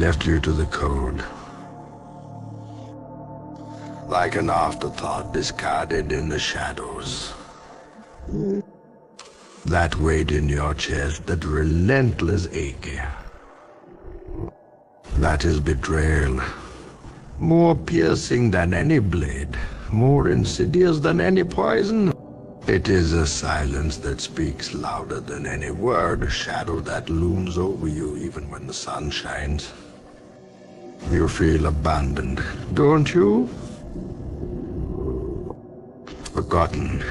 left you to the cold. Like an afterthought discarded in the shadows. That weight in your chest, that relentless ache. That is betrayal. More piercing than any blade, more insidious than any poison. It is a silence that speaks louder than any word, a shadow that looms over you even when the sun shines. You feel abandoned, don't you? Forgotten,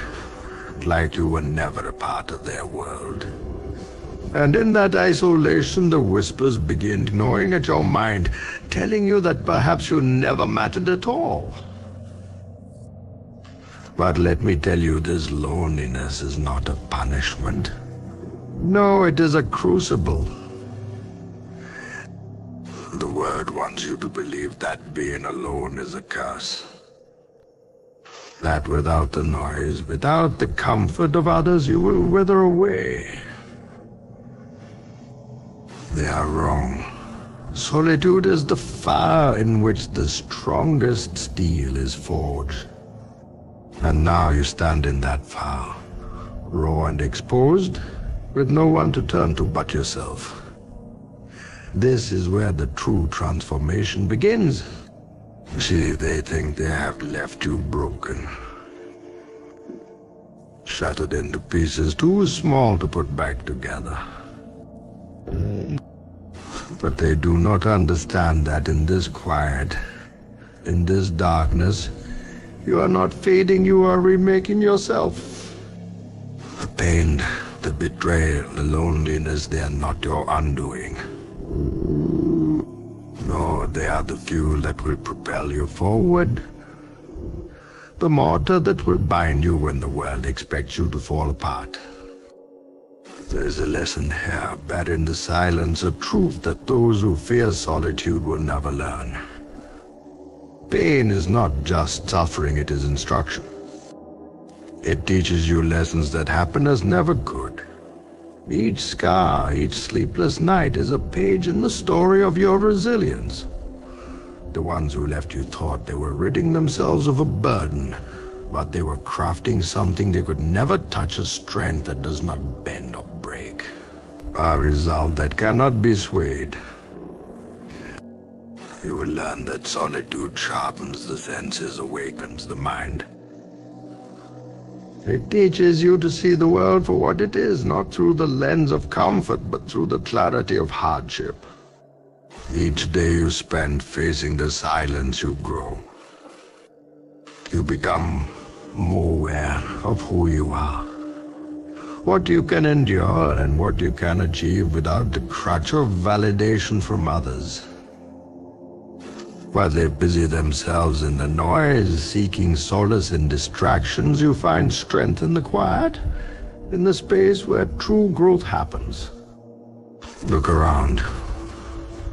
like you were never a part of their world. And in that isolation, the whispers begin gnawing at your mind, telling you that perhaps you never mattered at all. But let me tell you, this loneliness is not a punishment. No, it is a crucible. The world wants you to believe that being alone is a curse. That without the noise, without the comfort of others, you will wither away. They are wrong. Solitude is the fire in which the strongest steel is forged. And now you stand in that fire, raw and exposed, with no one to turn to but yourself. This is where the true transformation begins. See, they think they have left you broken, shattered into pieces too small to put back together. But they do not understand that in this quiet, in this darkness, you are not fading, you are remaking yourself. The pain, the betrayal, the loneliness, they are not your undoing. No, they are the fuel that will propel you forward. The mortar that will bind you when the world expects you to fall apart. There's a lesson here, buried in the silence, a truth that those who fear solitude will never learn. Pain is not just suffering, it is instruction. It teaches you lessons that happiness never could. Each scar, each sleepless night is a page in the story of your resilience. The ones who left you thought they were ridding themselves of a burden, but they were crafting something they could never touch, a strength that does not bend or break. A resolve that cannot be swayed. You will learn that solitude sharpens the senses, awakens the mind. It teaches you to see the world for what it is, not through the lens of comfort, but through the clarity of hardship. Each day you spend facing the silence, you grow. You become more aware of who you are, what you can endure and what you can achieve without the crutch of validation from others. While they busy themselves in the noise, seeking solace in distractions, you find strength in the quiet, in the space where true growth happens. Look around.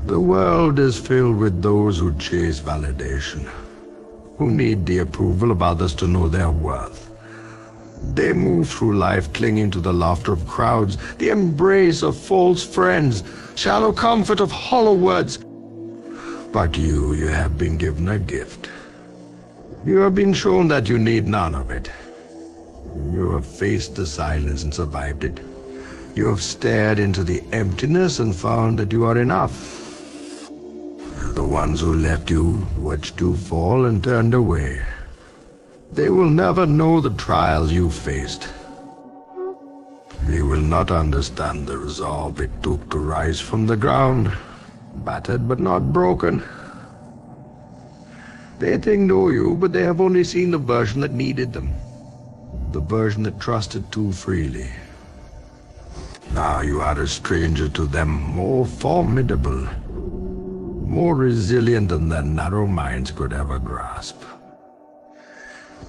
The world is filled with those who chase validation, who need the approval of others to know their worth. They move through life clinging to the laughter of crowds, the embrace of false friends, shallow comfort of hollow words. But you have been given a gift. You have been shown that you need none of it. You have faced the silence and survived it. You have stared into the emptiness and found that you are enough. The ones who left you watched you fall and turned away. They will never know the trials you faced. They will not understand the resolve it took to rise from the ground, battered but not broken. They think know you, but they have only seen the version that needed them, the version that trusted too freely. Now you are a stranger to them, more formidable, more resilient than their narrow minds could ever grasp.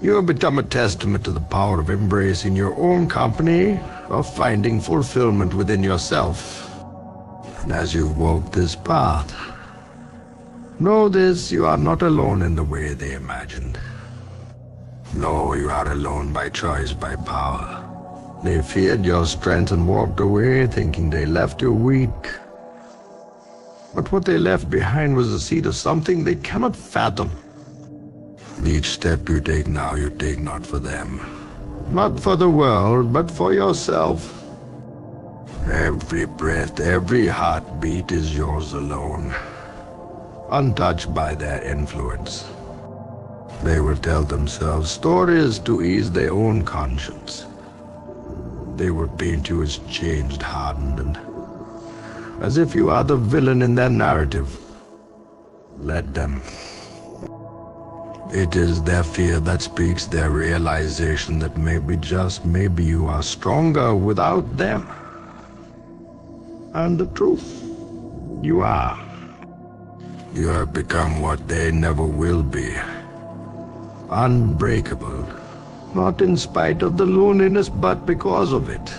You have become a testament to the power of embracing your own company, of finding fulfillment within yourself. And as you walk this path, know this, you are not alone in the way they imagined. No, you are alone by choice, by power. They feared your strength and walked away, thinking they left you weak. But what they left behind was the seed of something they cannot fathom. Each step you take now, you take not for them. Not for the world, but for yourself. Every breath, every heartbeat is yours alone, untouched by their influence. They will tell themselves stories to ease their own conscience. They will paint you as changed, hardened, and as if you are the villain in their narrative. Let them. It is their fear that speaks, their realization that maybe, just maybe, you are stronger without them. And the truth, you are. You have become what they never will be. Unbreakable. Not in spite of the loneliness, but because of it.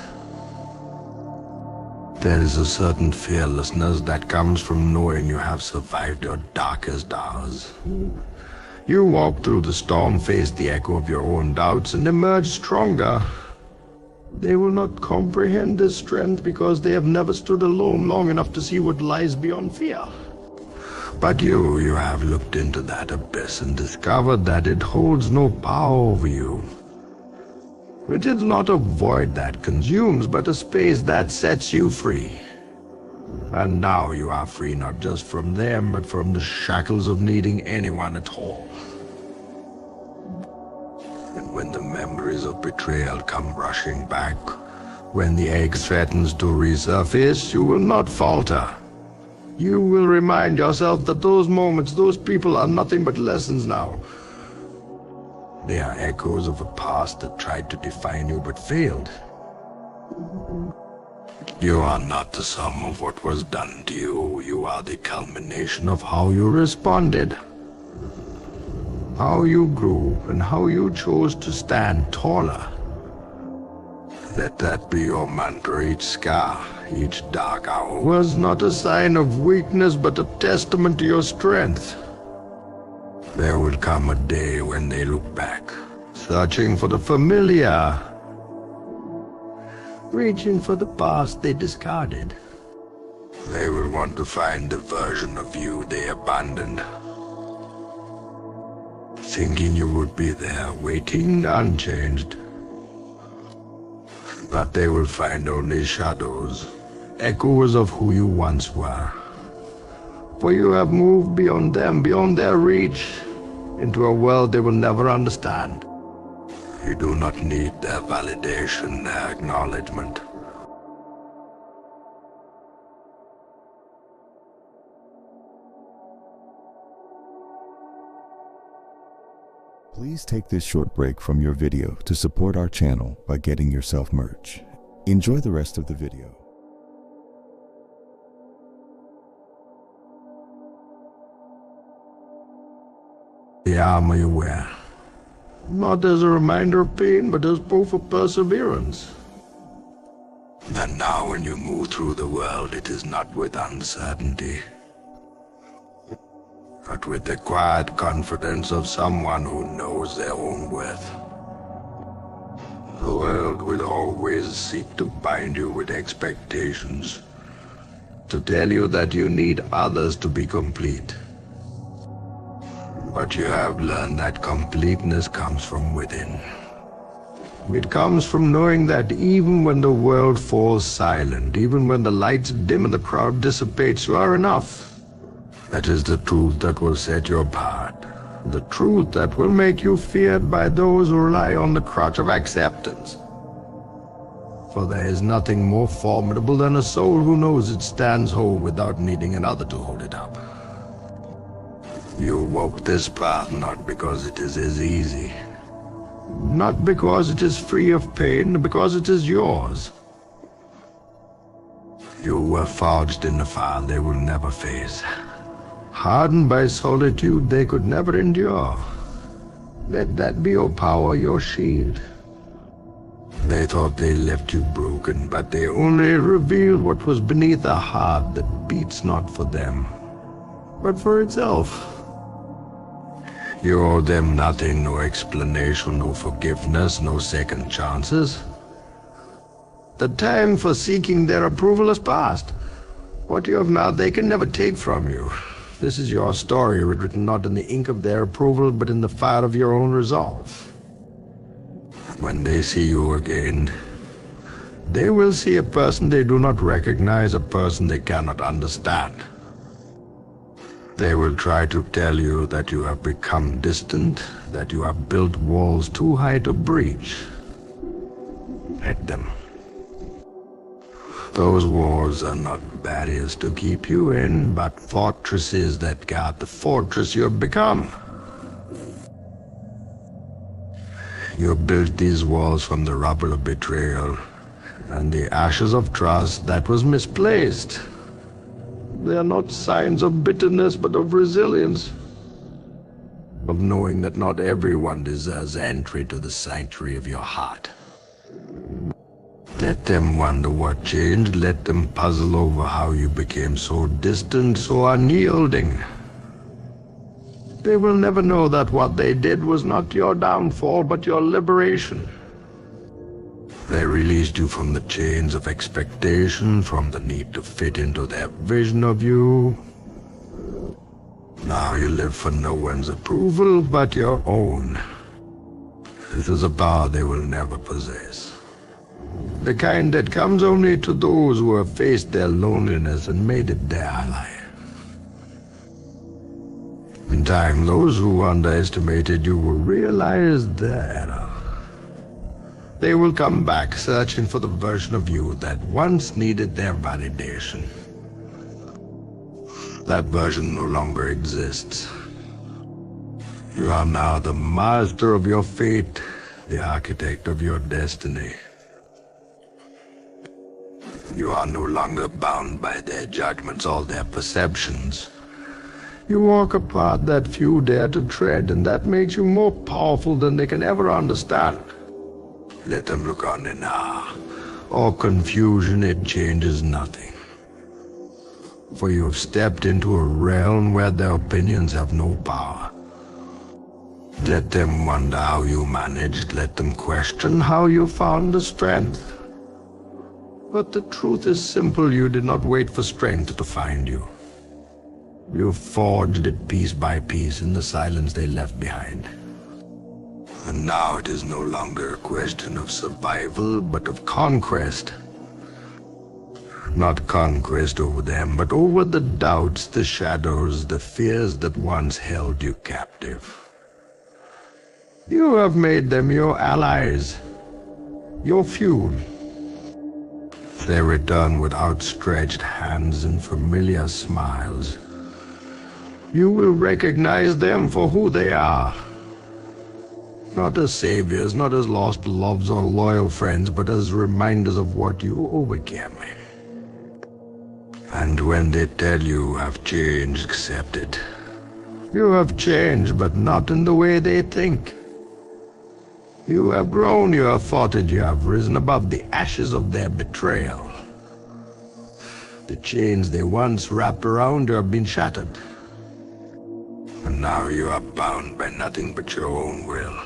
There is a certain fearlessness that comes from knowing you have survived your darkest hours. You walk through the storm, face the echo of your own doubts, and emerge stronger. They will not comprehend this strength because they have never stood alone long enough to see what lies beyond fear. But you have looked into that abyss and discovered that it holds no power over you. It is not a void that consumes, but a space that sets you free. And now you are free not just from them, but from the shackles of needing anyone at all. And when the memories of betrayal come rushing back, when the egg threatens to resurface, you will not falter. You will remind yourself that those moments, those people are nothing but lessons now. They are echoes of a past that tried to define you but failed. You are not the sum of what was done to you. You are the culmination of how you responded, how you grew, and how you chose to stand taller. Let that be your mantra. Each scar, each dark hour was not a sign of weakness, but a testament to your strength. There will come a day when they look back, searching for the familiar, reaching for the past they discarded. They will want to find the version of you they abandoned, thinking you would be there, waiting unchanged. But they will find only shadows, echoes of who you once were. For you have moved beyond them, beyond their reach, into a world they will never understand. You do not need their validation, their acknowledgement. Please take this short break from your video to support our channel by getting yourself merch. Enjoy the rest of the video. The armor you wear, not as a reminder of pain, but as proof of perseverance. And now when you move through the world, it is not with uncertainty, but with the quiet confidence of someone who knows their own worth. The world will always seek to bind you with expectations, to tell you that you need others to be complete. But you have learned that completeness comes from within. It comes from knowing that even when the world falls silent, even when the lights dim and the crowd dissipates, you are enough. That is the truth that will set you apart. The truth that will make you feared by those who rely on the crutch of acceptance. For there is nothing more formidable than a soul who knows it stands whole without needing another to hold it up. You walk this path not because it is as easy, not because it is free of pain, but because it is yours. You were forged in a fire they will never face, hardened by solitude they could never endure. Let that be your power, your shield. They thought they left you broken, but they only revealed what was beneath a heart that beats not for them, but for itself. You owe them nothing, no explanation, no forgiveness, no second chances. The time for seeking their approval is past. What you have now they can never take from you. This is your story, written not in the ink of their approval, but in the fire of your own resolve. When they see you again, they will see a person they do not recognize, a person they cannot understand. They will try to tell you that you have become distant, that you have built walls too high to breach. Let them. Those walls are not barriers to keep you in, but fortresses that guard the fortress you have become. You built these walls from the rubble of betrayal and the ashes of trust that was misplaced. They are not signs of bitterness, but of resilience. Of knowing that not everyone deserves entry to the sanctuary of your heart. Let them wonder what changed. Let them puzzle over how you became so distant, so unyielding. They will never know that what they did was not your downfall, but your liberation. They released you from the chains of expectation, from the need to fit into their vision of you. Now you live for no one's approval but your own. This is a power they will never possess. The kind that comes only to those who have faced their loneliness and made it their ally. In time, those who underestimated you will realize their error. They will come back searching for the version of you that once needed their validation. That version no longer exists. You are now the master of your fate, the architect of your destiny. You are no longer bound by their judgments or their perceptions. You walk a path that few dare to tread, and that makes you more powerful than they can ever understand. Let them look on in awe or confusion, it changes nothing. For you have stepped into a realm where their opinions have no power. Let them wonder how you managed, let them question how you found the strength. But the truth is simple, you did not wait for strength to find you. You forged it piece by piece in the silence they left behind. And now it is no longer a question of survival, but of conquest. Not conquest over them, but over the doubts, the shadows, the fears that once held you captive. You have made them your allies, your fuel. They return with outstretched hands and familiar smiles. You will recognize them for who they are. Not as saviors, not as lost loves or loyal friends, but as reminders of what you overcame. And when they tell you have changed, accept it. You have changed, but not in the way they think. You have grown, you have fought it, you have risen above the ashes of their betrayal. The chains they once wrapped around you have been shattered. And now you are bound by nothing but your own will.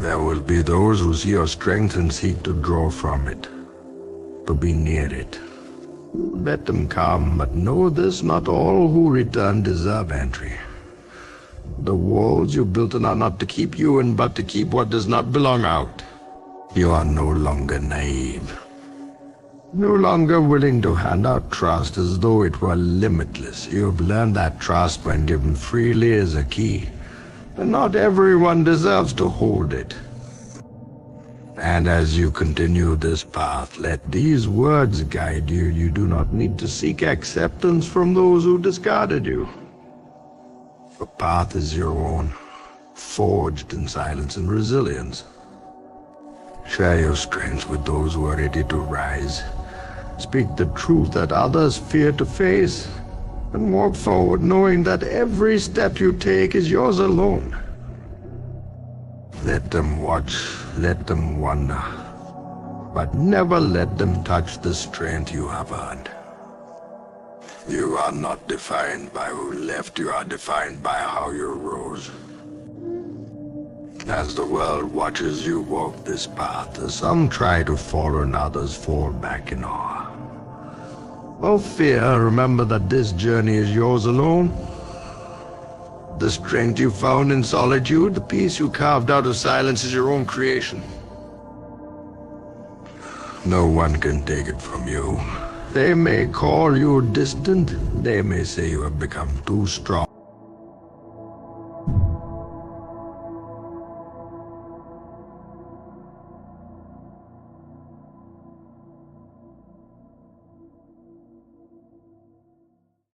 There will be those who see your strength and seek to draw from it, to be near it. Let them come, but know this, not all who return deserve entry. The walls you built are not to keep you in, but to keep what does not belong out. You are no longer naive. No longer willing to hand out trust as though it were limitless. You have learned that trust, when given freely, is a key. And not everyone deserves to hold it. And as you continue this path, let these words guide you. You do not need to seek acceptance from those who discarded you. The path is your own, forged in silence and resilience. Share your strength with those who are ready to rise. Speak the truth that others fear to face, and walk forward knowing that every step you take is yours alone. Let them watch, let them wonder, but never let them touch the strength you have earned. You are not defined by who left, you are defined by how you rose. As the world watches you walk this path, some try to follow and others fall back in awe. No fear, remember that this journey is yours alone. The strength you found in solitude, the peace you carved out of silence is your own creation. No one can take it from you. They may call you distant, they may say you have become too strong.